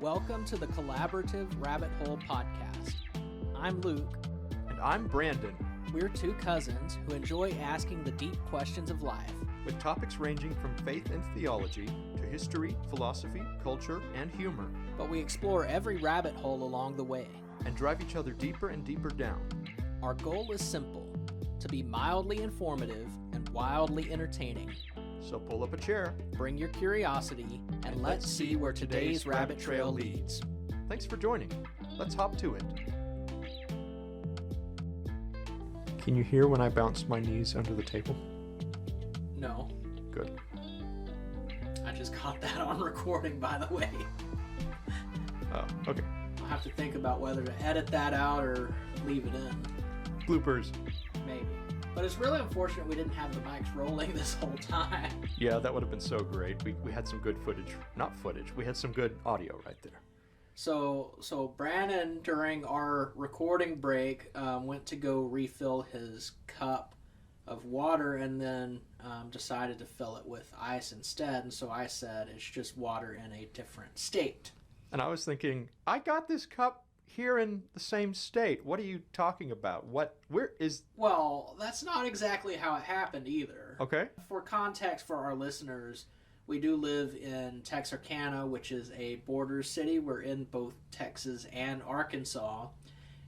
Welcome to the Collaborative Rabbit Hole Podcast. I'm Luke. And I'm Brandon. We're two cousins who enjoy asking the deep questions of life, with topics ranging from faith and theology to history, philosophy, culture, and humor. But we explore every rabbit hole along the way and drive each other deeper and deeper down. Our goal is simple: to be mildly informative and wildly entertaining. So pull up a chair, bring your curiosity, and let's see where today's rabbit trail leads. Thanks for joining. Let's hop to it. Can you hear when I bounced my knees under the table? No. Good. I just got that on recording, by the way. Oh, okay. I'll have to think about whether to edit that out or leave it in. Bloopers. Maybe. But it's really unfortunate we didn't have the mics rolling this whole time. Yeah, that would have been so great. We had some good footage. Not footage. We had some good audio right there. So Brandon, during our recording break, went to go refill his cup of water and then decided to fill it with ice instead. And so I said, it's just water in a different state. And I was thinking, I got this cup here in the same state. What are you talking about? Where is... Well, that's not exactly how it happened either. Okay. For context for our listeners, we do live in Texarkana, which is a border city. We're in both Texas and Arkansas.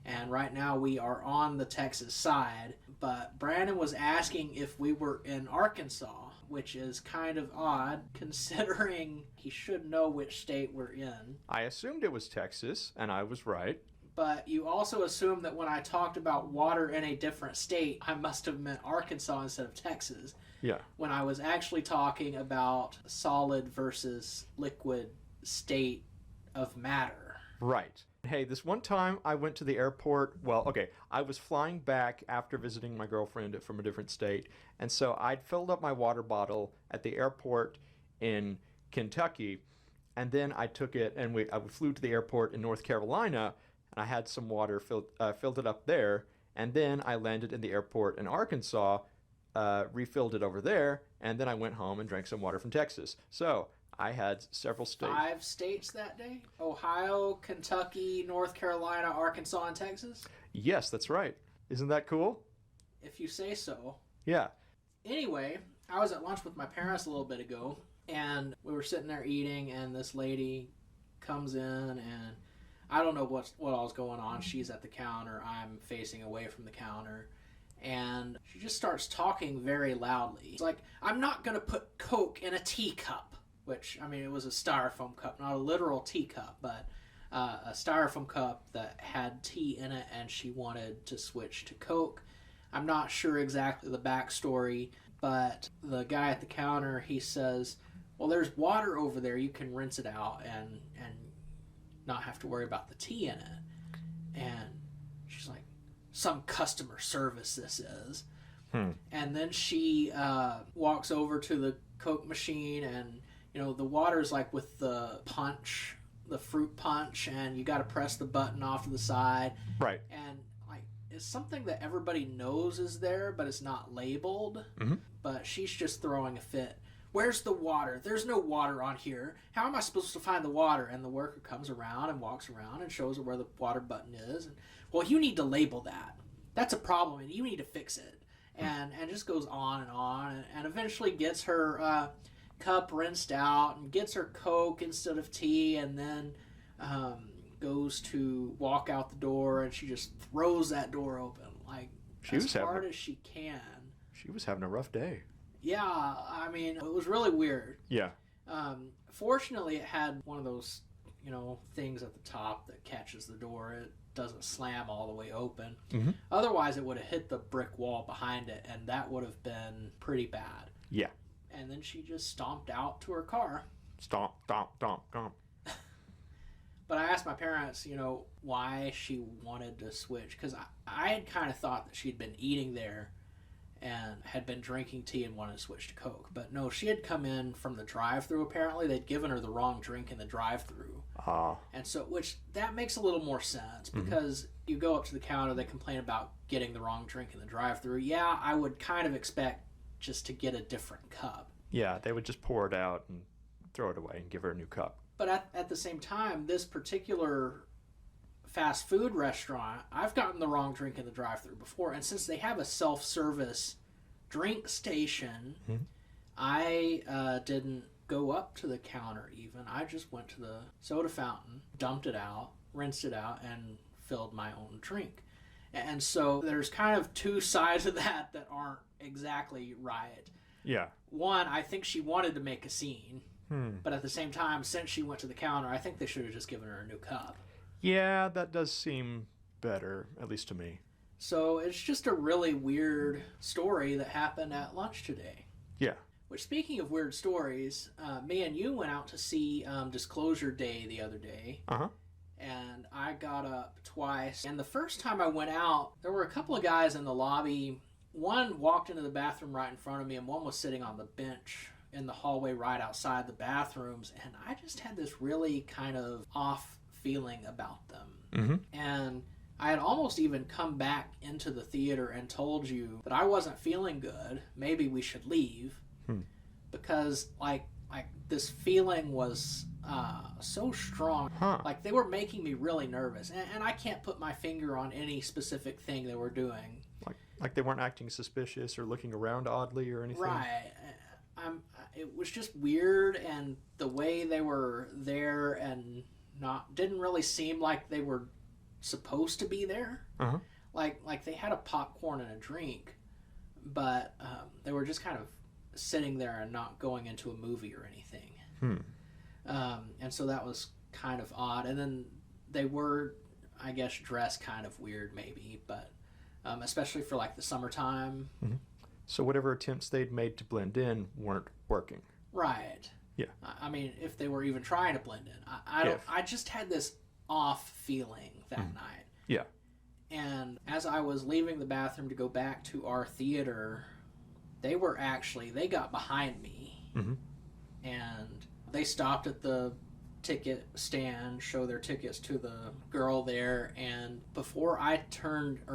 And right now we are on the Texas side. But Brandon was asking if we were in Arkansas, which is kind of odd considering he should know which state we're in. I assumed it was Texas, and I was right. But you also assumed that when I talked about water in a different state, I must have meant Arkansas instead of Texas. Yeah. When I was actually talking about solid versus liquid state of matter. Right. Hey, this one time I went to the airport. Well, okay, I was flying back after visiting my girlfriend from a different state. And so I'd filled up my water bottle at the airport in Kentucky. And then I took it and I flew to the airport in North Carolina. And I had some water, filled it up there. And then I landed in the airport in Arkansas, refilled it over there. And then I went home and drank some water from Texas. So I had several states. 5 states that day? Ohio, Kentucky, North Carolina, Arkansas, and Texas? Yes, that's right. Isn't that cool? If you say so. Yeah. Anyway, I was at lunch with my parents a little bit ago, and we were sitting there eating, and this lady comes in, and I don't know what all's going on. She's at the counter. I'm facing away from the counter. And she just starts talking very loudly. It's like, I'm not going to put Coke in a teacup. Which, I mean, it was a styrofoam cup, not a literal teacup, but a styrofoam cup that had tea in it, and she wanted to switch to Coke. I'm not sure exactly the backstory, but the guy at the counter, he says, well, there's water over there. You can rinse it out and not have to worry about the tea in it. And she's like, some customer service this is. And then she walks over to the Coke machine, and you know, the water's like with the punch, the fruit punch, and you got to press the button off to the side. Right. And like, it's something that everybody knows is there, but it's not labeled. Mm-hmm. But she's just throwing a fit. Where's the water? There's no water on here. How am I supposed to find the water? And the worker comes around and walks around and shows her where the water button is. And, well, you need to label that. That's a problem, and you need to fix it. And just goes on, and eventually gets her cup rinsed out and gets her Coke instead of tea, and then goes to walk out the door, and she just throws that door open like as hard as she can. She was having a rough day. Yeah, I mean, it was really weird. Yeah. Fortunately, it had one of those, you know, things at the top that catches the door. It doesn't slam all the way open. Mm-hmm. Otherwise, it would have hit the brick wall behind it, and that would have been pretty bad. Yeah. And then she just stomped out to her car. Stomp, stomp, stomp, stomp. But I asked my parents, you know, why she wanted to switch. Because I had kind of thought that she'd been eating there and had been drinking tea and wanted to switch to Coke. But no, she had come in from the drive-thru apparently. They'd given her the wrong drink in the drive-thru. And so, which, that makes a little more sense. Because you go up to the counter, they complain about getting the wrong drink in the drive-thru. Yeah, I would kind of expect just to get a different cup. Yeah, they would just pour it out and throw it away and give her a new cup. But at the same time, this particular fast food restaurant, I've gotten the wrong drink in the drive-thru before, and since they have a self-service drink station, I didn't go up to the counter even. I just went to the soda fountain, dumped it out, rinsed it out, and filled my own drink. And so there's kind of two sides of that aren't exactly right. Yeah. One, I think she wanted to make a scene, but at the same time, since she went to the counter, I think they should have just given her a new cup. Yeah, that does seem better, at least to me. So it's just a really weird story that happened at lunch today. Yeah. Which, speaking of weird stories, me and you went out to see Disclosure Day the other day. Uh-huh. And I got up twice. And the first time I went out, there were a couple of guys in the lobby. One walked into the bathroom right in front of me, and one was sitting on the bench in the hallway right outside the bathrooms. And I just had this really kind of off feeling about them. Mm-hmm. And I had almost even come back into the theater and told you that I wasn't feeling good. Maybe we should leave. Because, like this feeling was so strong. Like, they were making me really nervous. And I can't put my finger on any specific thing they were doing. Like they weren't acting suspicious or looking around oddly or anything? Right. It was just weird, and the way they were there and didn't really seem like they were supposed to be there. Uh-huh. Like they had a popcorn and a drink, but they were just kind of sitting there and not going into a movie or anything. And so that was kind of odd. And then they were, I guess, dressed kind of weird maybe, but especially for like the summertime. Mm-hmm. So whatever attempts they'd made to blend in weren't working. Right. Yeah. I mean, if they were even trying to blend in. I just had this off feeling that night. Yeah. And as I was leaving the bathroom to go back to our theater, they got behind me. And they stopped at the ticket stand, show their tickets to the girl there, and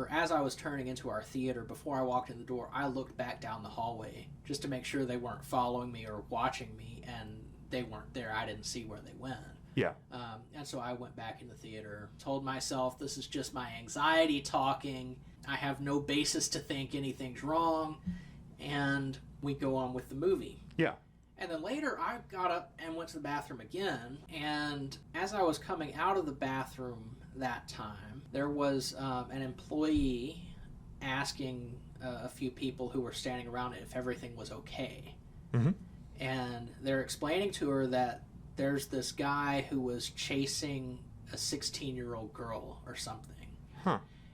as I was turning into our theater, before I walked in the door, I looked back down the hallway just to make sure they weren't following me or watching me, and they weren't there. I didn't see where they went. Yeah. And so I went back in the theater, told myself this is just my anxiety talking. I have no basis to think anything's wrong, and we go on with the movie. Yeah. And then later I got up and went to the bathroom again, and as I was coming out of the bathroom that time, there was an employee asking a few people who were standing around if everything was okay. And they're explaining to her that there's this guy who was chasing a 16-year-old girl or something.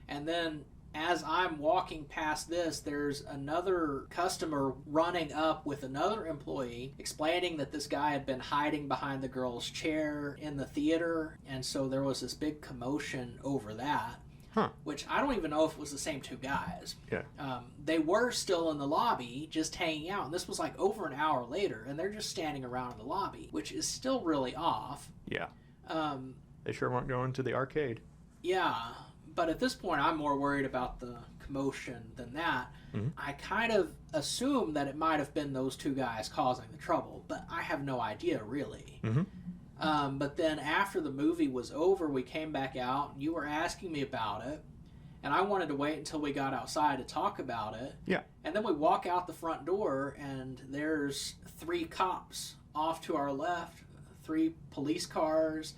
And then as I'm walking past this, there's another customer running up with another employee explaining that this guy had been hiding behind the girl's chair in the theater, and so there was this big commotion over that. Which I don't even know if it was the same two guys. Yeah. They were still in the lobby, just hanging out, and this was like over an hour later, and they're just standing around in the lobby, which is still really off. Yeah. They sure weren't going to the arcade. Yeah. But at this point, I'm more worried about the commotion than that. I kind of assume that it might have been those two guys causing the trouble, but I have no idea, really. But then after the movie was over, we came back out, and you were asking me about it, and I wanted to wait until we got outside to talk about it. Yeah. And then we walk out the front door, and there's 3 cops off to our left, 3 police cars.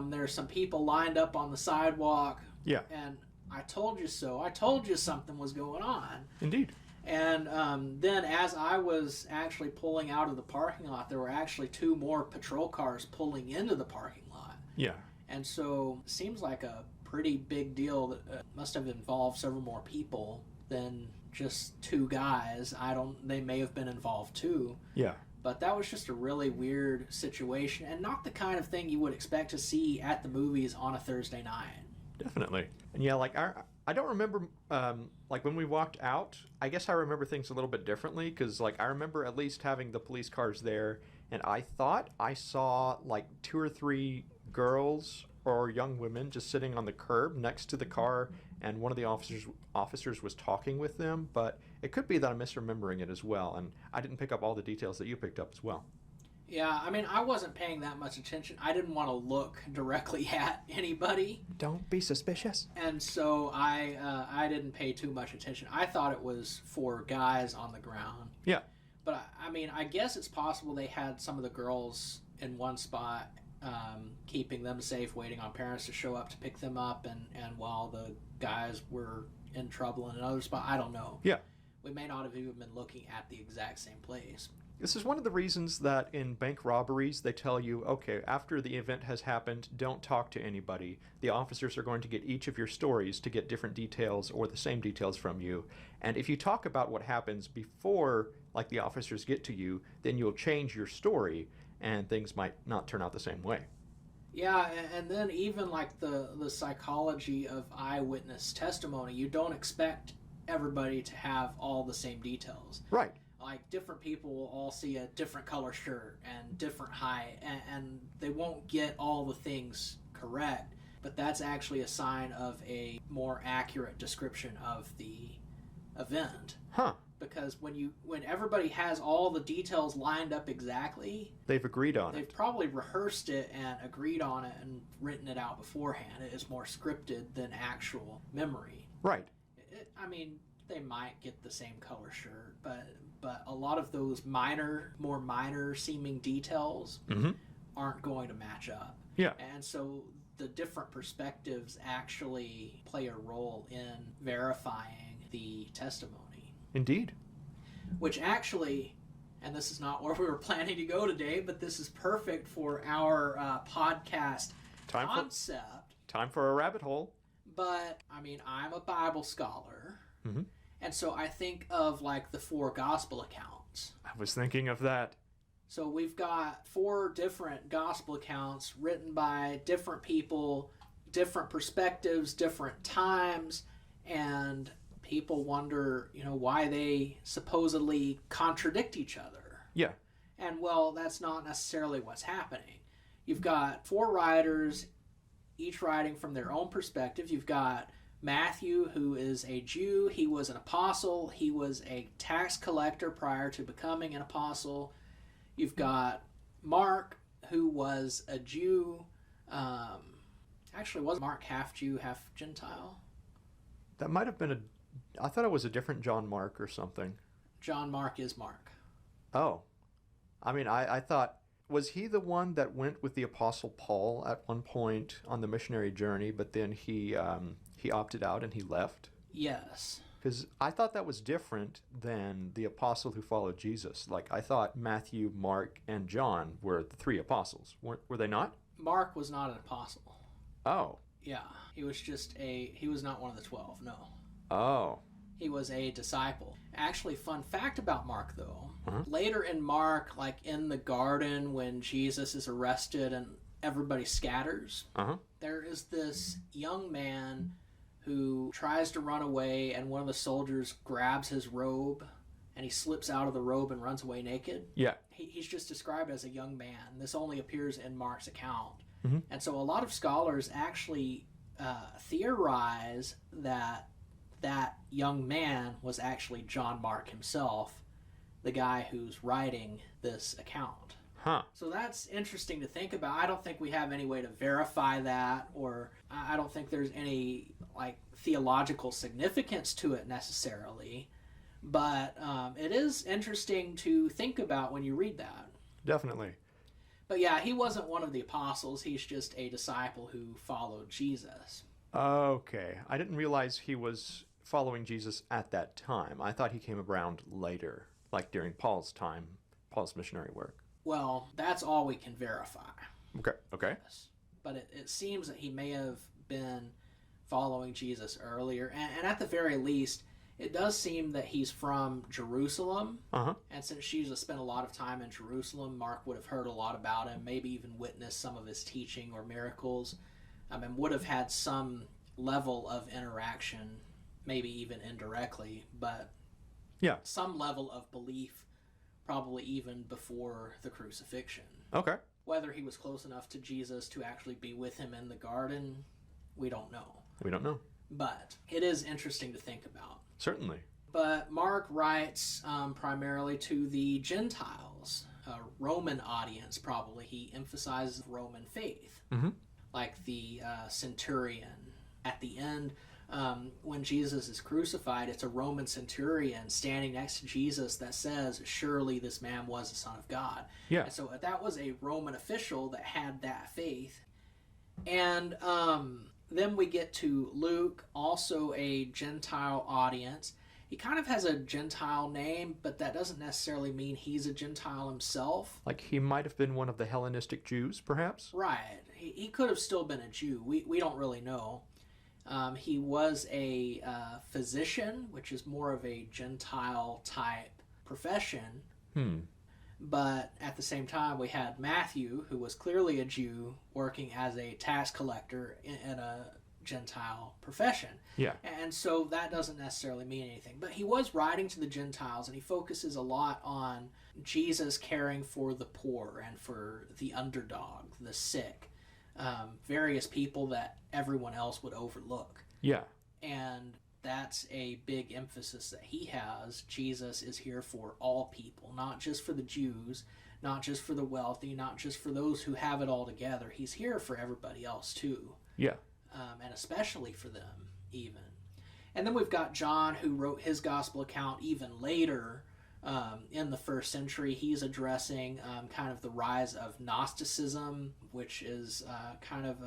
There's some people lined up on the sidewalk. Yeah. And I told you so. I told you something was going on. Indeed. And then as I was actually pulling out of the parking lot, there were actually 2 more patrol cars pulling into the parking lot. Yeah. And so it seems like a pretty big deal that must have involved several more people than just 2 guys. They may have been involved too. Yeah. But that was just a really weird situation, and not the kind of thing you would expect to see at the movies on a Thursday night. Definitely. And yeah, like I don't remember, like when we walked out, I guess I remember things a little bit differently, because like I remember at least having the police cars there, and I thought I saw like 2 or 3 girls or young women just sitting on the curb next to the car, and one of the officers was talking with them, but it could be that I'm misremembering it as well, and I didn't pick up all the details that you picked up as well. Yeah, I mean, I wasn't paying that much attention. I didn't want to look directly at anybody, Don't be suspicious. and so I didn't pay too much attention. I thought it was for guys on the ground. Yeah. But I mean, I guess it's possible they had some of the girls in one spot, keeping them safe, waiting on parents to show up to pick them up, and while the guys were in trouble in another spot. I don't know. Yeah. We may not have even been looking at the exact same place. This is one of the reasons that in bank robberies they tell you, okay, after the event has happened, don't talk to anybody. The officers are going to get each of your stories to get different details or the same details from you. And if you talk about what happens before, like, the officers get to you, then you'll change your story and things might not turn out the same way. Yeah, and then even like the psychology of eyewitness testimony, you don't expect everybody to have all the same details. Right. Like, different people will all see a different color shirt and different height, and they won't get all the things correct, but that's actually a sign of a more accurate description of the event. Huh. Because when everybody has all the details lined up exactly, They've agreed on they've it. probably rehearsed it and agreed on it and written it out beforehand. It is more scripted than actual memory. Right. I mean, they might get the same color shirt, but a lot of those more minor seeming details Mm-hmm. aren't going to match up. Yeah. And so the different perspectives actually play a role in verifying the testimony. Indeed. Which actually, and this is not where we were planning to go today, but this is perfect for our podcast concept. Time for a rabbit hole. But, I mean, I'm a Bible scholar, Mm-hmm. and so I think of, like, the 4 gospel accounts. I was thinking of that. So we've got 4 different gospel accounts written by different people, different perspectives, different times, and people wonder, why they supposedly contradict each other. Yeah. And, well, that's not necessarily what's happening. You've got 4 writers, each writing from their own perspective. You've got Matthew, who is a Jew. He was an apostle. He was a tax collector prior to becoming an apostle. You've got Mark, who was a Jew. Actually, wasn't Mark half Jew, half Gentile? That might have been I thought it was a different John Mark or something. John Mark is Mark. Oh. I mean, I thought, was he the one that went with the Apostle Paul at one point on the missionary journey, but then he opted out and he left? Yes. Because I thought that was different than the apostle who followed Jesus. Like, I thought Matthew, Mark, and John were the 3 apostles. Were they not? Mark was not an apostle. Oh. Yeah. He was not one of the 12, no. Oh. He was a disciple. Actually, fun fact about Mark, though. Uh-huh. Later in Mark, like in the garden when Jesus is arrested and everybody scatters, Uh-huh. there is this young man who tries to run away, and one of the soldiers grabs his robe, and he slips out of the robe and runs away naked. Yeah. He's just described as a young man. This only appears in Mark's account. Mm-hmm. And so a lot of scholars actually theorize that young man was actually John Mark himself, the guy who's writing this account. Huh. So that's interesting to think about. I don't think we have any way to verify that, or I don't think there's any like theological significance to it necessarily, but it is interesting to think about when you read that. Definitely. But yeah, he wasn't one of the apostles. He's just a disciple who followed Jesus. Okay. I didn't realize he was following Jesus at that time. I thought he came around later, like during Paul's time, Paul's missionary work. Well, that's all we can verify. Okay. But it seems that he may have been following Jesus earlier. And at the very least, it does seem that he's from Jerusalem. Uh-huh. And since Jesus spent a lot of time in Jerusalem, Mark would have heard a lot about him, maybe even witnessed some of his teaching or miracles, and would have had some level of interaction, maybe even indirectly, but Yeah. some level of belief, probably even before the crucifixion. Okay. Whether he was close enough to Jesus to actually be with him in the garden, we don't know. We don't know. But it is interesting to think about. Certainly. But Mark writes primarily to the Gentiles. a Roman audience, probably. He emphasizes Roman faith. Mm-hmm. Like the centurion at the end, when Jesus is crucified, it's a Roman centurion standing next to Jesus that says, surely this man was the Son of God. Yeah. And so that was a Roman official that had that faith. And then we get to Luke, also a Gentile audience. He kind of has a Gentile name, but that doesn't necessarily mean he's a Gentile himself. Like he might have been one of the Hellenistic Jews, perhaps? Right. He could have still been a Jew. We don't really know. He was a physician, which is more of a Gentile type profession. But at the same time, we had Matthew, who was clearly a Jew, working as a tax collector in a Gentile profession. Yeah. And so that doesn't necessarily mean anything. But he was writing to the Gentiles, and he focuses a lot on Jesus caring for the poor and for the underdog, the sick, various people that everyone else would overlook. Yeah. And that's a big emphasis that he has. Jesus is here for all people, not just for the Jews, not just for the wealthy, not just for those who have it all together. He's here for everybody else too. Yeah. And especially for them, even. And then we've got John, who wrote his gospel account even later in the first century. He's addressing kind of the rise of Gnosticism, which is kind of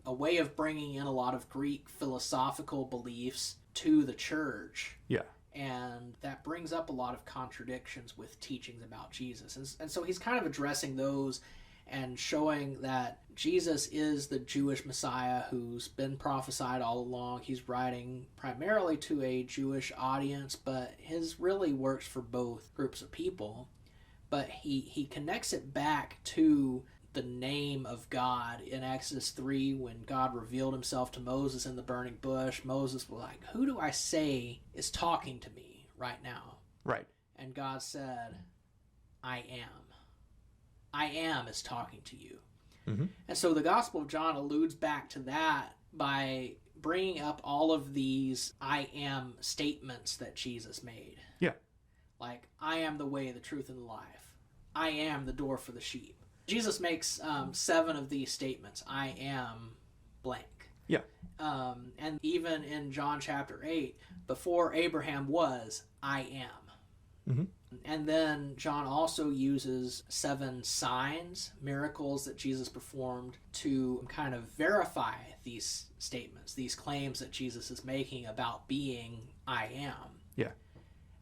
a way of bringing in a lot of Greek philosophical beliefs to the church. Yeah. And that brings up a lot of contradictions with teachings about Jesus. And so he's kind of addressing those and showing that Jesus is the Jewish Messiah who's been prophesied all along. He's writing primarily to a Jewish audience, but his really works for both groups of people. But he connects it back to the name of God in Exodus 3 when God revealed himself to Moses in the burning bush. Moses was like, who do I say is talking to me right now? Right. And God said, I am. I am is talking to you. Mm-hmm. And so the Gospel of John alludes back to that by bringing up all of these I am statements that Jesus made. Yeah. Like, I am the way, the truth, and the life. I am the door for the sheep. Jesus makes 7 of these statements. I am blank. Yeah. And even in John chapter 8, before Abraham was, I am. Mm-hmm. And then John also uses 7 signs, miracles that Jesus performed to kind of verify these statements, these claims that Jesus is making about being I am. Yeah.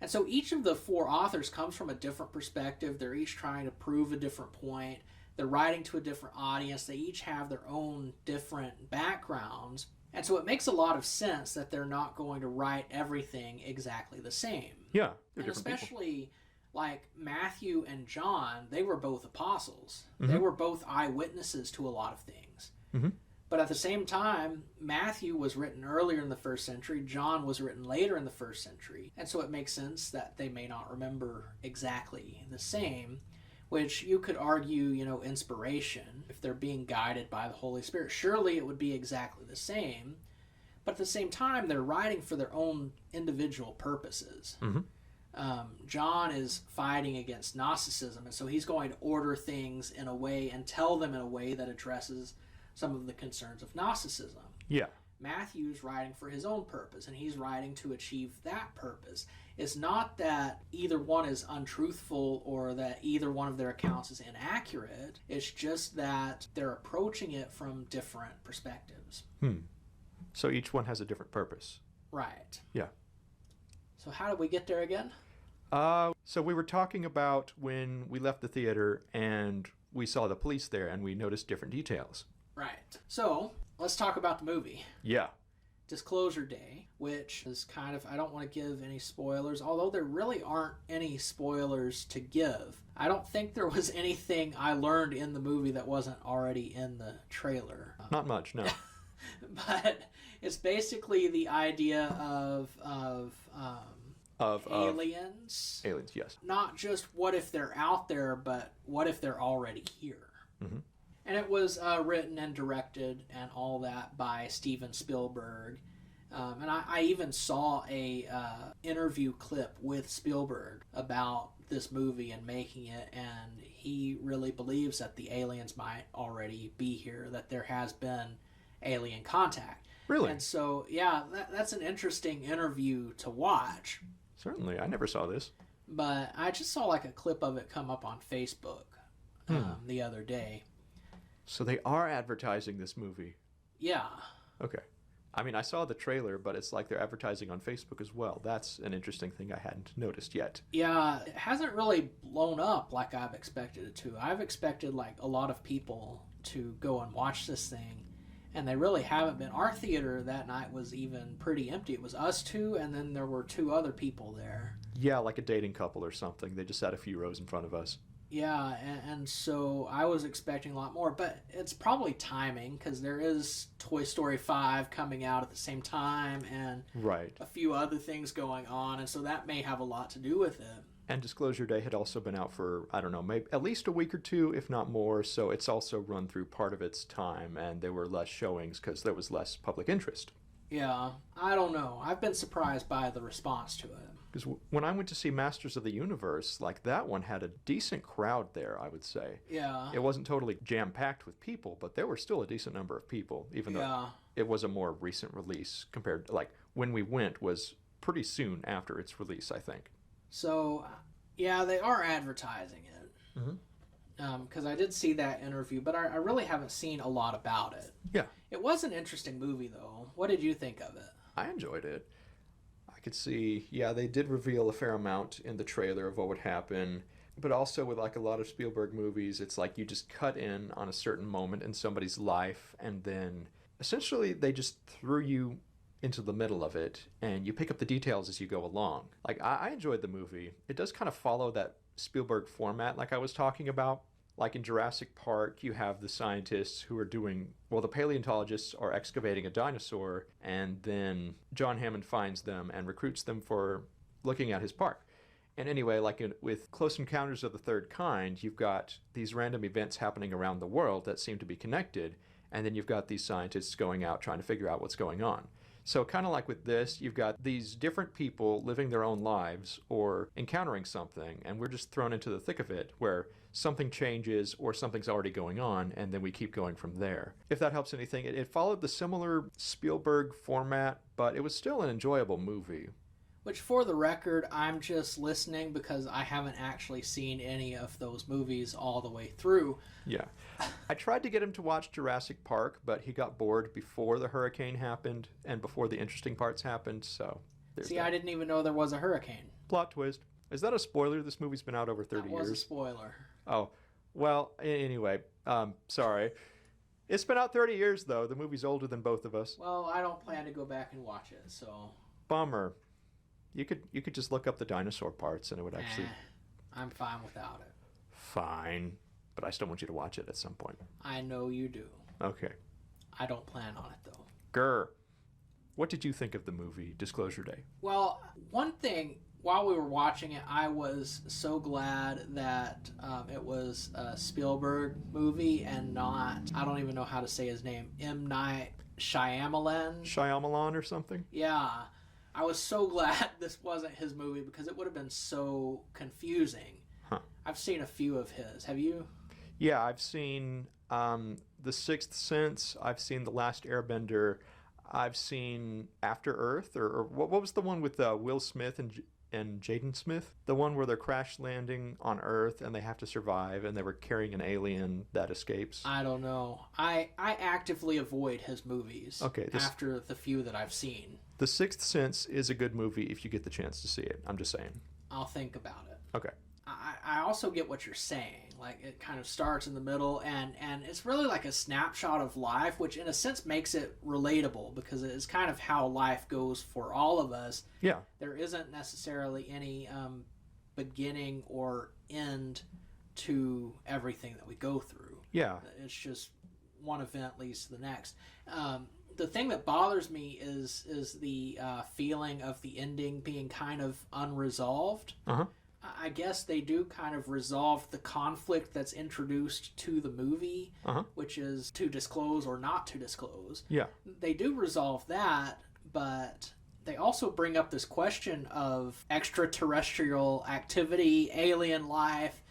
And so each of the 4 authors comes from a different perspective. They're each trying to prove a different point. They're writing to a different audience. They each have their own different backgrounds. And so it makes a lot of sense that they're not going to write everything exactly the same. Yeah. They're And different especially people. like Matthew and John, they were both apostles. Mm-hmm. They were both eyewitnesses to a lot of things. Mm-hmm. But at the same time, Matthew was written earlier in the first century. John was written later in the first century. And so it makes sense that they may not remember exactly the same, which you could argue, inspiration. If they're being guided by the Holy Spirit, surely it would be exactly the same. But at the same time, they're writing for their own individual purposes. Mm-hmm. John is fighting against Gnosticism, and so he's going to order things in a way and tell them in a way that addresses some of the concerns of Gnosticism. Yeah. Matthew's writing for his own purpose, and he's writing to achieve that purpose. It's not that either one is untruthful or that either one of their accounts is inaccurate. It's just that they're approaching it from different perspectives. So each one has a different purpose. Right. Yeah. So how did we get there again? So we were talking about when we left the theater and we saw the police there and we noticed different details. Right. So let's talk about the movie. Yeah. Disclosure Day, which is kind of, I don't want to give any spoilers, although there really aren't any spoilers to give. I don't think there was anything I learned in the movie that wasn't already in the trailer. Not much, no. But it's basically the idea of aliens. Aliens, yes. Not just what if they're out there, but what if they're already here. Mm-hmm. And it was written and directed and all that by Steven Spielberg. And I even saw a interview clip with Spielberg about this movie and making it, and he really believes that the aliens might already be here, that there has been alien contact. Really? And so, yeah, that's an interesting interview to watch. Certainly. I never saw this. But I just saw like a clip of it come up on Facebook the other day. So they are advertising this movie. Yeah. Okay. I mean, I saw the trailer, but it's like they're advertising on Facebook as well. That's an interesting thing I hadn't noticed yet. Yeah, it hasn't really blown up like I've expected it to. I've expected like a lot of people to go and watch this thing, and they really haven't been. Our theater that night was even pretty empty. It was us two, and then there were two other people there. Yeah, like a dating couple or something. They just had a few rows in front of us. Yeah, and so I was expecting a lot more, but it's probably timing, because there is Toy Story 5 coming out at the same time, and right, a few other things going on, and so that may have a lot to do with it. And Disclosure Day had also been out for, I don't know, maybe at least a week or two, if not more, so it's also run through part of its time, and there were less showings because there was less public interest. Yeah, I don't know. I've been surprised by the response to it. Because when I went to see Masters of the Universe, like that one had a decent crowd there, I would say. Yeah. It wasn't totally jam-packed with people, but there were still a decent number of people, even though it was a more recent release compared to, like, when we went was pretty soon after its release, I think. So, yeah, they are advertising it. Because I did see that interview, but I really haven't seen a lot about it. Yeah. It was an interesting movie, though. What did you think of it? I enjoyed it. I could see, yeah, they did reveal a fair amount in the trailer of what would happen, but also with like a lot of Spielberg movies, it's like you just cut in on a certain moment in somebody's life, and then essentially they just threw you into the middle of it, and you pick up the details as you go along. Like, I enjoyed the movie. It does kind of follow that Spielberg format like I was talking about. Like in Jurassic Park, you have the scientists who are doing, well, the paleontologists are excavating a dinosaur, and then John Hammond finds them and recruits them for looking at his park. And anyway, like with Close Encounters of the Third Kind, you've got these random events happening around the world that seem to be connected, and then you've got these scientists going out trying to figure out what's going on. So kind of like with this, you've got these different people living their own lives or encountering something, and we're just thrown into the thick of it where something changes or something's already going on, and then we keep going from there. If that helps anything, it followed the similar Spielberg format, but it was still an enjoyable movie. Which, for the record, I'm just listening because I haven't actually seen any of those movies all the way through. Yeah. I tried to get him to watch Jurassic Park, but he got bored before the hurricane happened and before the interesting parts happened, so See, I didn't even know there was a hurricane. Plot twist. Is that a spoiler? This movie's been out over 30 years. That was a spoiler. Oh, well, anyway, sorry. It's been out 30 years, though. The movie's older than both of us. Well, I don't plan to go back and watch it, so... Bummer. You could just look up the dinosaur parts and it would actually... I'm fine without it. Fine. But I still want you to watch it at some point. I know you do. Okay. I don't plan on it, though. Grr. What did you think of the movie Disclosure Day? Well, one thing, while we were watching it, I was so glad that it was a Spielberg movie and not, I don't even know how to say his name, M. Night Shyamalan? Shyamalan or something? Yeah. I was so glad this wasn't his movie because it would have been so confusing. Huh. I've seen a few of his. Have you? Yeah, I've seen The Sixth Sense. I've seen The Last Airbender. I've seen After Earth, or what was the one with Will Smith and Jaden Smith? The one where they're crash landing on Earth and they have to survive, and they were carrying an alien that escapes. I don't know. I actively avoid his movies after the few that I've seen. The Sixth Sense is a good movie if you get the chance to see it. I'm just saying. I'll think about it. Okay. I also get what you're saying. Like, it kind of starts in the middle, and it's really like a snapshot of life, which in a sense makes it relatable because it's kind of how life goes for all of us. Yeah. There isn't necessarily any beginning or end to everything that we go through. Yeah. It's just one event leads to the next. The thing that bothers me is the feeling of the ending being kind of unresolved. Uh-huh. I guess they do kind of resolve the conflict that's introduced to the movie, which is to disclose or not to disclose. Yeah. They do resolve that, but they also bring up this question of extraterrestrial activity, alien life,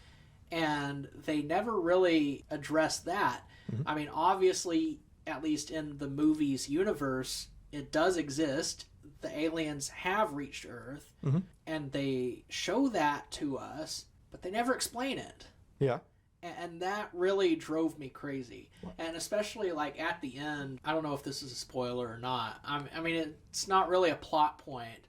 and they never really address that. Mhm. I mean, obviously, at least in the movie's universe, it does exist. The aliens have reached Earth, Mhm. and they show that to us, but they never explain it. Yeah. And that really drove me crazy. And especially like at the end, I don't know if this is a spoiler or not. I mean, it's not really a plot point,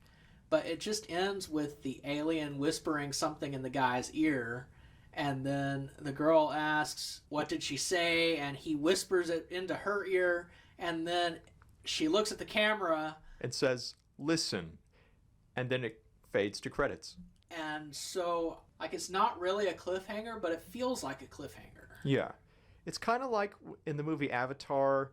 but it just ends with the alien whispering something in the guy's ear. And then the girl asks, what did she say? And he whispers it into her ear. And then she looks at the camera. It says, listen. And then it fades to credits. And so, like, it's not really a cliffhanger, but it feels like a cliffhanger. Yeah. It's kind of like in the movie Avatar.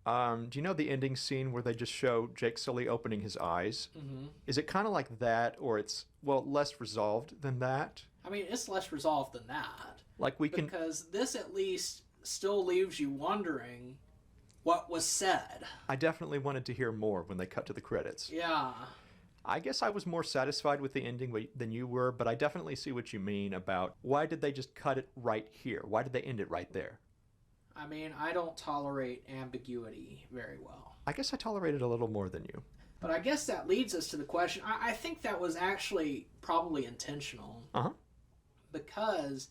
Do you know the ending scene where they just show Jake Sully opening his eyes? Mm-hmm. Is it kind of like that, or it's, well, less resolved than that? I mean, it's less resolved than that. Like we can... Because this at least still leaves you wondering what was said. I definitely wanted to hear more when they cut to the credits. Yeah. I guess I was more satisfied with the ending than you were, but I definitely see what you mean about why did they just cut it right here? Why did they end it right there? I mean, I don't tolerate ambiguity very well. I guess I tolerated a little more than you. But I guess that leads us to the question. I think that was actually probably intentional. Uh-huh. Because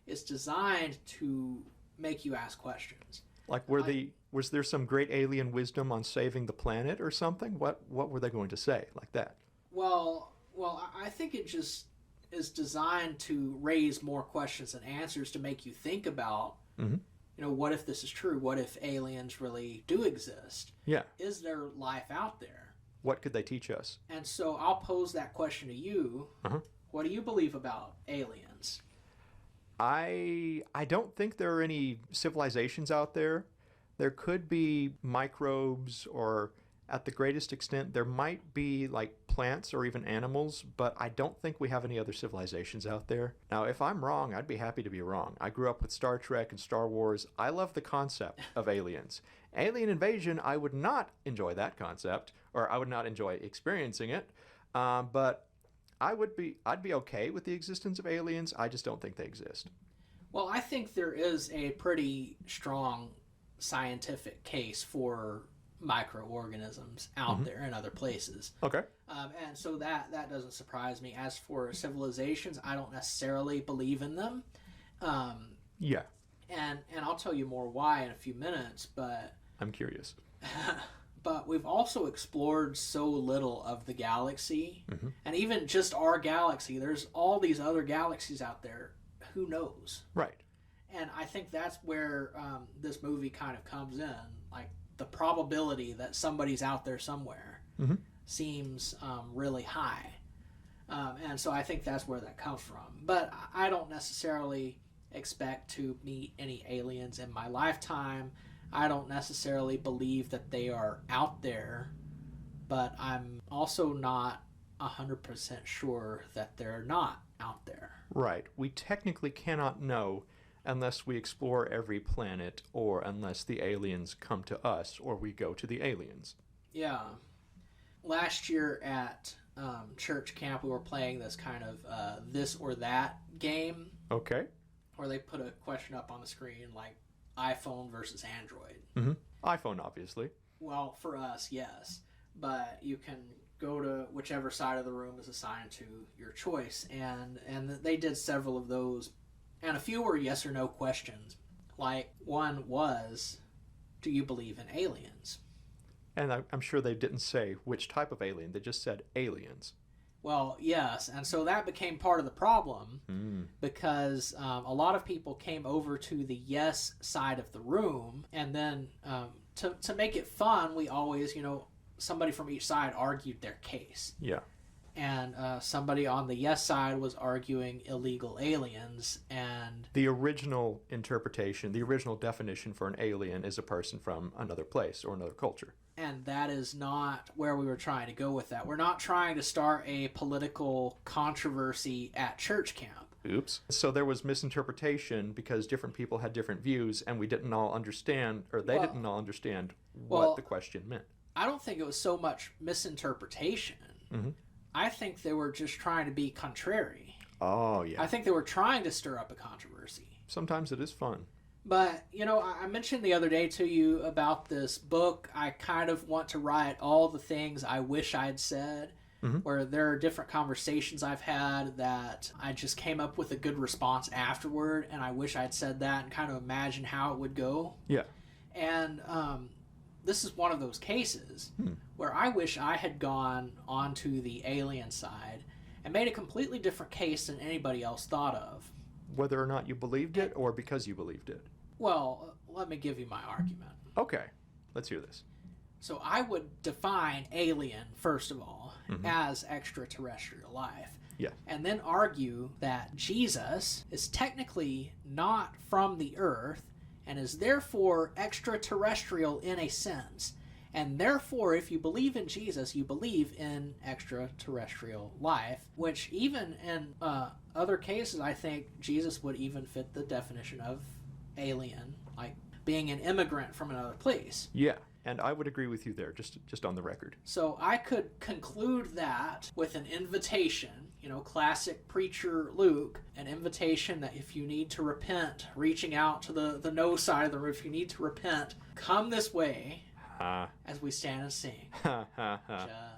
it's designed to make you ask questions. Like, was there some great alien wisdom on saving the planet or something? What were they going to say like that? Well, I think it just is designed to raise more questions and answers to make you think about, Mm-hmm. What if this is true? What if aliens really do exist? Yeah. Is there life out there? What could they teach us? And so I'll pose that question to you. Uh-huh. What do you believe about aliens? I don't think there are any civilizations out there. There could be microbes, or at the greatest extent, there might be like plants or even animals, but I don't think we have any other civilizations out there. Now, if I'm wrong, I'd be happy to be wrong. I grew up with Star Trek and Star Wars. I love the concept of aliens. Alien invasion, I would not enjoy that concept, or I would not enjoy experiencing it, but I'd be okay with the existence of aliens. I just don't think they exist. Well, I think there is a pretty strong scientific case for microorganisms out there in other places. Okay. And so that doesn't surprise me. As for civilizations, I don't necessarily believe in them. Yeah. And I'll tell you more why in a few minutes, but I'm curious. but we've also explored so little of the galaxy, Mm-hmm. and even just our galaxy. There's all these other galaxies out there. Who knows? Right. And I think that's where this movie kind of comes in. Like, the probability that somebody's out there somewhere Mm-hmm. seems really high. And so I think that's where that comes from. But I don't necessarily expect to meet any aliens in my lifetime. I don't necessarily believe that they are out there, but I'm also not 100% sure that they're not out there. Right. We technically cannot know unless we explore every planet, or unless the aliens come to us or we go to the aliens. Yeah. Last year at church camp, we were playing this kind of this or that game. Okay. Where they put a question up on the screen like iPhone versus Android. Mm-hmm. iPhone, obviously. Well, for us, yes. But you can go to whichever side of the room is assigned to your choice. And they did several of those. And a few were yes or no questions. Like, one was, do you believe in aliens? And I'm sure they didn't say which type of alien. They just said aliens. Well, yes. And so that became part of the problem because a lot of people came over to the yes side of the room. And then to make it fun, we always, somebody from each side argued their case. Yeah. And somebody on the yes side was arguing illegal aliens. And the original interpretation, the original definition for an alien is a person from another place or another culture. And that is not where we were trying to go with that. We're not trying to start a political controversy at church camp. Oops. So there was misinterpretation because different people had different views, and we didn't all understand, or they didn't all understand what the question meant. I don't think it was so much misinterpretation. Mm-hmm. I think they were just trying to be contrary. Oh, yeah. I think they were trying to stir up a controversy. Sometimes it is fun. But, I mentioned the other day to you about this book. I kind of want to write all the things I wish I'd said, where there are different conversations I've had that I just came up with a good response afterward, and I wish I'd said that and kind of imagine how it would go. Yeah. And this is one of those cases where I wish I had gone onto the alien side and made a completely different case than anybody else thought of. Whether or not you believed it or because you believed it. Well, let me give you my argument. Okay, let's hear this. So I would define alien, first of all, as extraterrestrial life. Yeah. And then argue that Jesus is technically not from the earth and is therefore extraterrestrial in a sense. And therefore, if you believe in Jesus, you believe in extraterrestrial life, which even in other cases, I think Jesus would even fit the definition of alien, like being an immigrant from another place. Yeah, and I would agree with you there, just on the record. So I could conclude that with an invitation, classic preacher Luke, an invitation that if you need to repent, reaching out to the no side of the room, if you need to repent, come this way. As we stand and sing.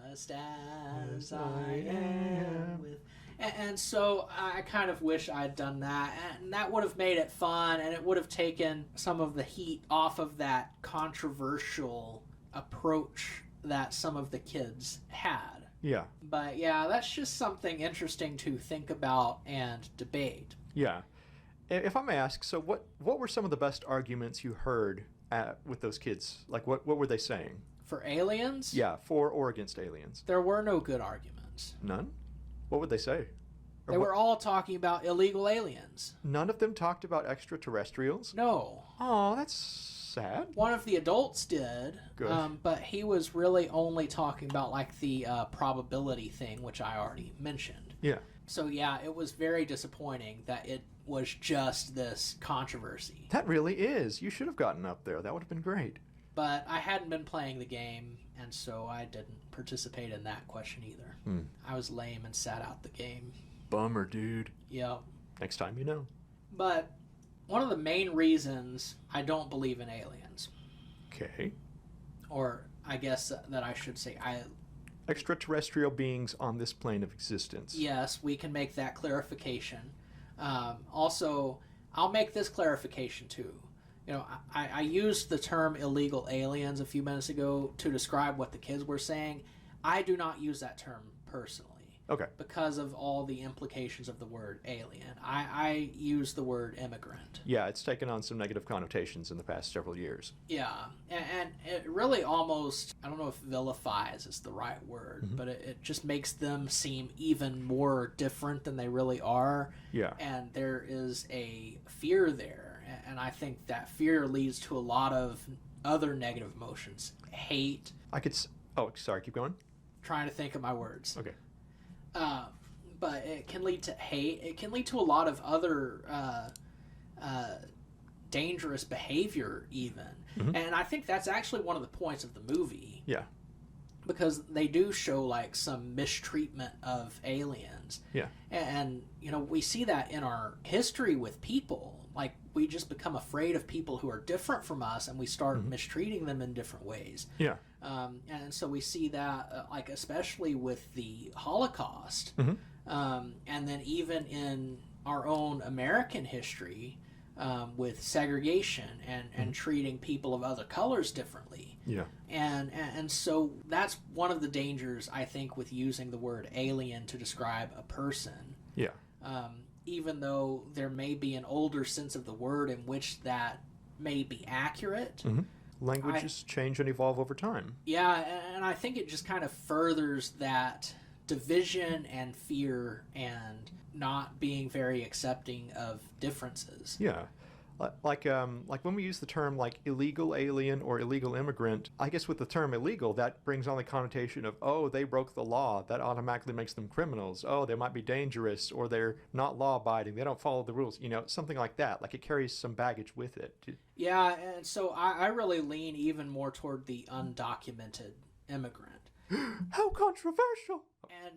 Just as I am with... And so I kind of wish I'd done that, and that would have made it fun, and it would have taken some of the heat off of that controversial approach that some of the kids had. Yeah. But yeah, that's just something interesting to think about and debate. Yeah. If I may ask, so what were some of the best arguments you heard with those kids? Like, what were they saying? For aliens? Yeah, for or against aliens. There were no good arguments. None? What would they say? They were all talking about illegal aliens. None of them talked about extraterrestrials? No. Oh, that's sad. One of the adults did, Good. But he was really only talking about like the probability thing, which I already mentioned. Yeah. So yeah, it was very disappointing that it was just this controversy. That really is. You should have gotten up there. That would have been great. But I hadn't been playing the game, and so I didn't participate in that question either. I was lame and sat out the game. Bummer, dude. Yep. Next time you know. But one of the main reasons I don't believe in aliens, Okay. or I guess that I should say Extraterrestrial beings on this plane of existence. yes, we can make that clarification. Also, I'll make this clarification too. I used the term illegal aliens a few minutes ago to describe what the kids were saying. I do not use that term personally. Okay. Because of all the implications of the word alien. I use the word immigrant. Yeah, it's taken on some negative connotations in the past several years. Yeah, and it really almost, I don't know if vilifies is the right word, but it just makes them seem even more different than they really are. Yeah. And there is a fear there, and I think that fear leads to a lot of other negative emotions. Hate. Oh, sorry, keep going. Trying to think of my words. Okay. But it can lead to hate. It can lead to a lot of other dangerous behavior even. And I think that's actually one of the points of the movie. Yeah. Because they do show like some mistreatment of aliens. Yeah. And we see that in our history with people. Like we just become afraid of people who are different from us, and we start mistreating them in different ways. Yeah. And so we see that, like especially with the Holocaust, and then even in our own American history, with segregation and treating people of other colors differently. Yeah. And so that's one of the dangers, I think, with using the word alien to describe a person. Yeah. Even though there may be an older sense of the word in which that may be accurate. Languages change and evolve over time. Yeah, and I think it just kind of furthers that division and fear and not being very accepting of differences. Yeah. Like when we use the term like illegal alien or illegal immigrant, I guess with the term illegal, that brings on the connotation of, oh, they broke the law. That automatically makes them criminals. Oh, they might be dangerous, or they're not law-abiding. They don't follow the rules. Something like that. Like it carries some baggage with it. Yeah, and so I really lean even more toward the undocumented immigrant. How controversial! And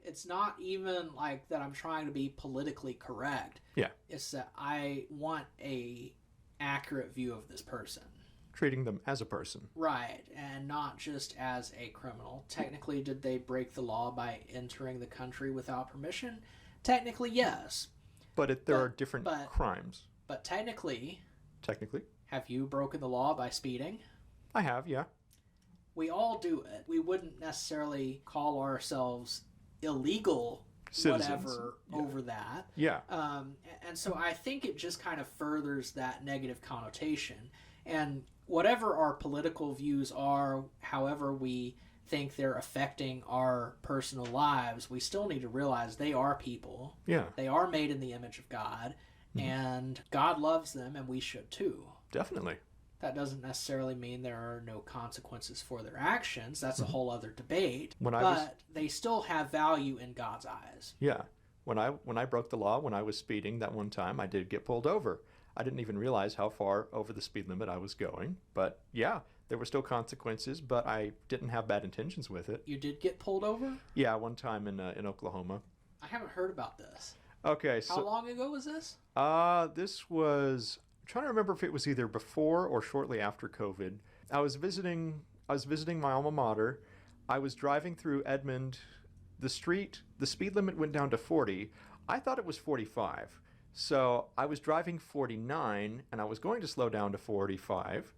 it's not even like that I'm trying to be politically correct. Yeah. It's that I want a accurate view of this person. Treating them as a person. Right, and not just as a criminal. Technically, did they break the law by entering the country without permission? Technically, yes. But there are different crimes. But technically, have you broken the law by speeding? I have, yeah. We all do it. We wouldn't necessarily call ourselves illegal Citizens. Whatever over that. Yeah. And so I think it just kind of furthers that negative connotation. And whatever our political views are, however we think they're affecting our personal lives, we still need to realize they are people. Yeah. They are made in the image of God, and God loves them, and we should too. Definitely. That doesn't necessarily mean there are no consequences for their actions. That's a whole other debate. But they still have value in God's eyes. Yeah. When I broke the law, when I was speeding that one time, I did get pulled over. I didn't even realize how far over the speed limit I was going. But yeah, there were still consequences, but I didn't have bad intentions with it. You did get pulled over? Yeah, one time in Oklahoma. I haven't heard about this. Okay, so how long ago was this? This was, I'm trying to remember if it was either before or shortly after COVID. I was visiting my alma mater. I was driving through Edmond. The speed limit went down to 40. I thought it was 45. So I was driving 49, and I was going to slow down to 45.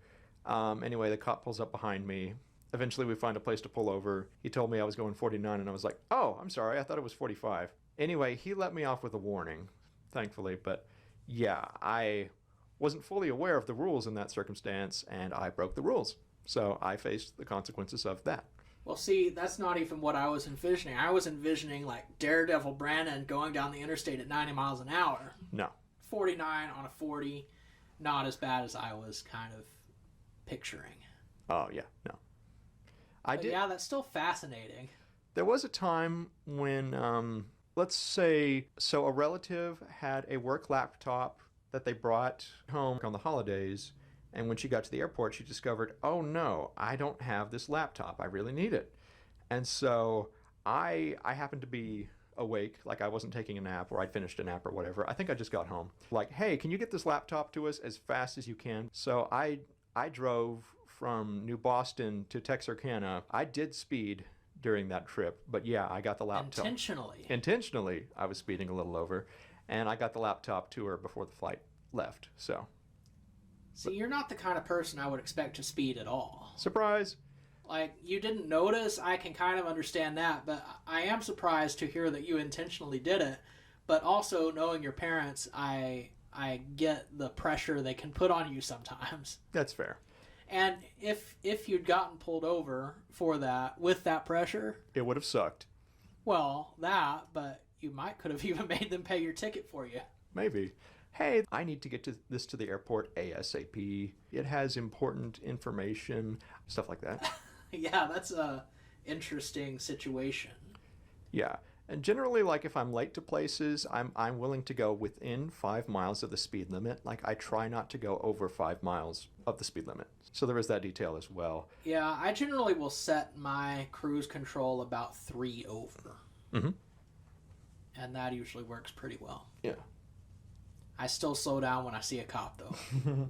Anyway, the cop pulls up behind me. Eventually, we find a place to pull over. He told me I was going 49, and I was like, oh, I'm sorry. I thought it was 45. Anyway, he let me off with a warning, thankfully. But yeah, I wasn't fully aware of the rules in that circumstance, and I broke the rules. So I faced the consequences of that. Well, see, that's not even what I was envisioning. I was envisioning like Daredevil Brandon going down the interstate at 90 miles an hour. No. 49 on a 40, not as bad as I was kind of picturing. Oh, yeah, no. Yeah, that's still fascinating. There was a time when, let's say, so a relative had a work laptop that they brought home on the holidays. And when she got to the airport, she discovered, oh no, I don't have this laptop. I really need it. And so I happened to be awake, like I wasn't taking a nap or I'd finished a nap or whatever. I think I just got home. Like, hey, can you get this laptop to us as fast as you can? So I drove from New Boston to Texarkana. I did speed during that trip, but yeah, I got the laptop. Intentionally, I was speeding a little over, and I got the laptop to her before the flight left, so... See, you're not the kind of person I would expect to speed at all. Surprise! Like, you didn't notice, I can kind of understand that, but I am surprised to hear that you intentionally did it. But also, knowing your parents, I get the pressure they can put on you sometimes. That's fair. And if you'd gotten pulled over for that, with that pressure... It would have sucked. Well, but you could have even made them pay your ticket for you. Maybe. Hey, I need to get this to the airport ASAP. It has important information, stuff like that. Yeah, that's a interesting situation. Yeah, and generally, like if I'm late to places, I'm willing to go within 5 miles of the speed limit. Like I try not to go over 5 miles of the speed limit. So there is that detail as well. Yeah, I generally will set my cruise control about 3 over. Mm-hmm. And that usually works pretty well. Yeah. I still slow down when I see a cop, though.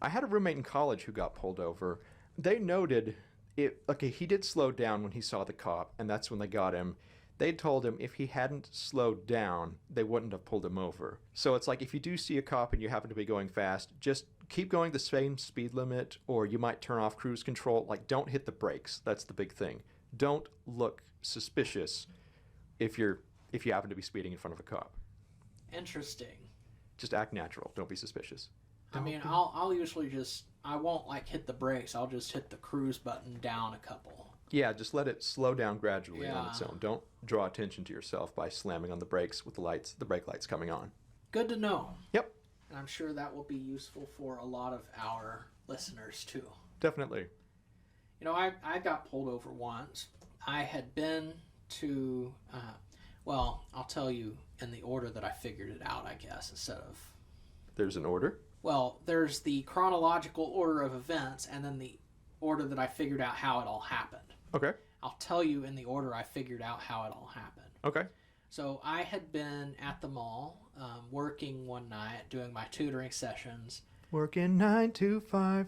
I had a roommate in college who got pulled over. They noted he did slow down when he saw the cop, and that's when they got him. They told him if he hadn't slowed down, they wouldn't have pulled him over. So it's like if you do see a cop and you happen to be going fast, just keep going the same speed limit, or you might turn off cruise control. Like, don't hit the brakes. That's the big thing. Don't look suspicious if you happen to be speeding in front of a cop. Interesting. Just act natural. Don't be suspicious. I mean, I'll usually I won't like hit the brakes. I'll just hit the cruise button down a couple. Yeah, just let it slow down gradually on its own. Don't draw attention to yourself by slamming on the brakes with the brake lights coming on. Good to know. Yep. And I'm sure that will be useful for a lot of our listeners too. Definitely. You know, I got pulled over once. I had been to, I'll tell you in the order that I figured it out, I guess, instead of... There's an order? Well, there's the chronological order of events, and then the order that I figured out how it all happened. Okay. I'll tell you in the order I figured out how it all happened. Okay. So I had been at the mall working one night doing my tutoring sessions. Working 9 to 5.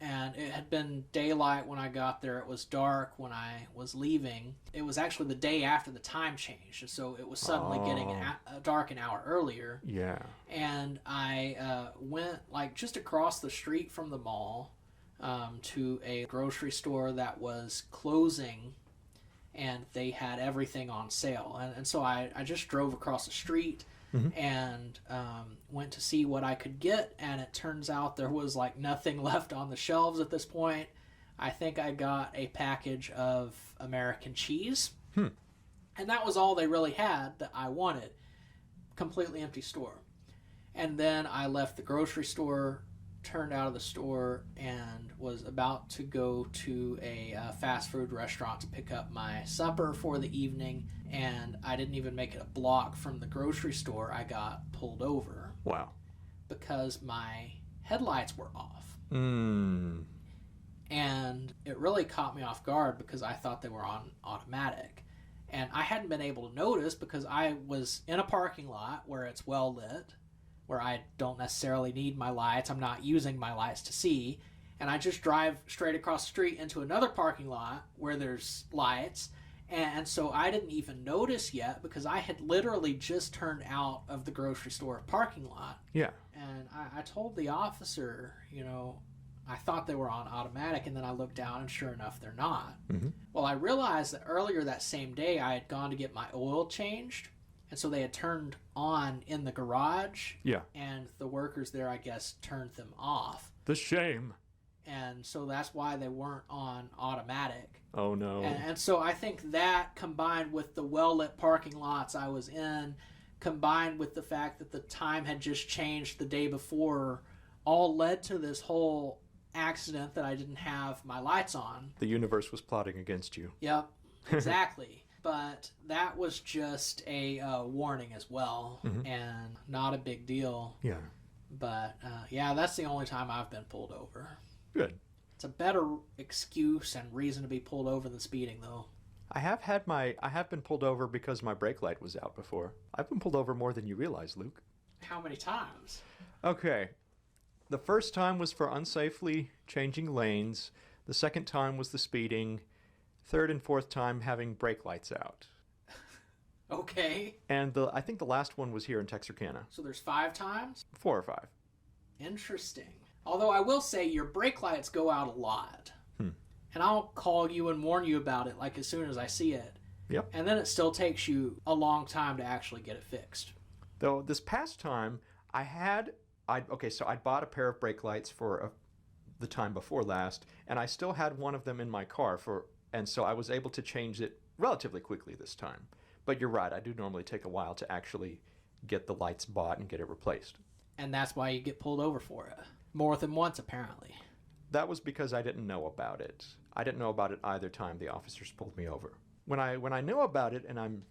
And it had been daylight when I got there. It was dark when I was leaving. It was actually the day after the time changed. And so it was suddenly getting dark an hour earlier. Yeah. And I went like just across the street from the mall to a grocery store that was closing, and they had everything on sale. And so I just drove across the street and went to see what I could get, and it turns out there was like nothing left on the shelves at this point. I think I got a package of American cheese, and that was all they really had that I wanted. Completely empty store. And then I left the grocery store, turned out of the store, and was about to go to a fast food restaurant to pick up my supper for the evening, and I didn't even make it a block from the grocery store. I got pulled over. Wow. Because my headlights were off. Mm. And it really caught me off guard because I thought they were on automatic. And I hadn't been able to notice because I was in a parking lot where it's well lit, where I don't necessarily need my lights. I'm not using my lights to see. And I just drive straight across the street into another parking lot where there's lights. And so I didn't even notice yet because I had literally just turned out of the grocery store parking lot. Yeah. And I told the officer, I thought they were on automatic, and then I looked down, and sure enough, they're not. Mm-hmm. Well, I realized that earlier that same day, I had gone to get my oil changed, and so they had turned on in the garage. Yeah. And the workers there, I guess, turned them off. The shame. And so that's why they weren't on automatic. Oh, no. And so I think that, combined with the well-lit parking lots I was in, combined with the fact that the time had just changed the day before, all led to this whole accident that I didn't have my lights on. The universe was plotting against you. Yep, exactly. But that was just a warning as well, and not a big deal. Yeah. But, that's the only time I've been pulled over. Good. It's a better excuse and reason to be pulled over than speeding, though. I have been pulled over because my brake light was out before. I've been pulled over more than you realize, Luke. How many times? Okay. The first time was for unsafely changing lanes. The second time was the speeding. Third and fourth time having brake lights out. Okay. And I think the last one was here in Texarkana. So there's 5 times? 4 or 5. Interesting. Although I will say your brake lights go out a lot. And I'll call you and warn you about it like as soon as I see it. Yep. And then it still takes you a long time to actually get it fixed. Though this past time, I bought a pair of brake lights for the time before last, and I still had one of them in my car, and so I was able to change it relatively quickly this time. But you're right, I do normally take a while to actually get the lights bought and get it replaced. And that's why you get pulled over for it. More than once, apparently. That was because I didn't know about it. I didn't know about it either time the officers pulled me over. When I know about it and I'm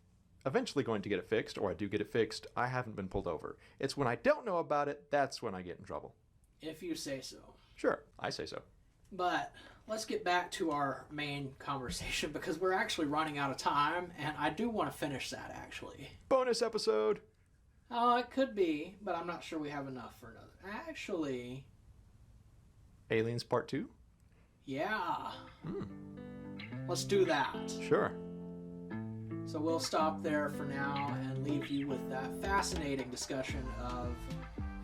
eventually going to get it fixed, or I do get it fixed, I haven't been pulled over. It's when I don't know about it, that's when I get in trouble. If you say so. Sure, I say so. But let's get back to our main conversation because we're actually running out of time, and I do want to finish that, actually. Bonus episode! Oh, it could be, but I'm not sure we have enough for another. Actually... Aliens Part 2? Yeah. Let's do that. Sure. So we'll stop there for now and leave you with that fascinating discussion of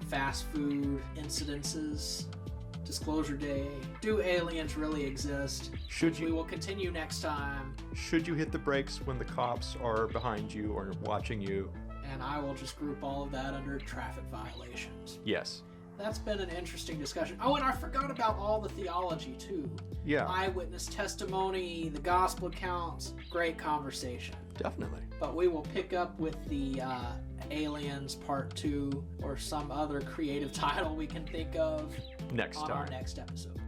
fast food incidences, Disclosure Day. Do aliens really exist? We will continue next time. Should you hit the brakes when the cops are behind you or watching you? And I will just group all of that under traffic violations. Yes. That's been an interesting discussion. Oh, and I forgot about all the theology, too. Yeah. Eyewitness testimony, the gospel accounts. Great conversation. Definitely. But we will pick up with the Aliens Part 2 or some other creative title we can think of on our next episode.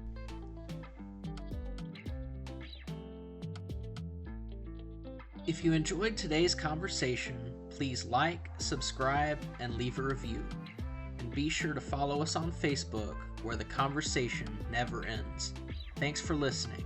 If you enjoyed today's conversation, please like, subscribe, and leave a review. And be sure to follow us on Facebook, where the conversation never ends. Thanks for listening.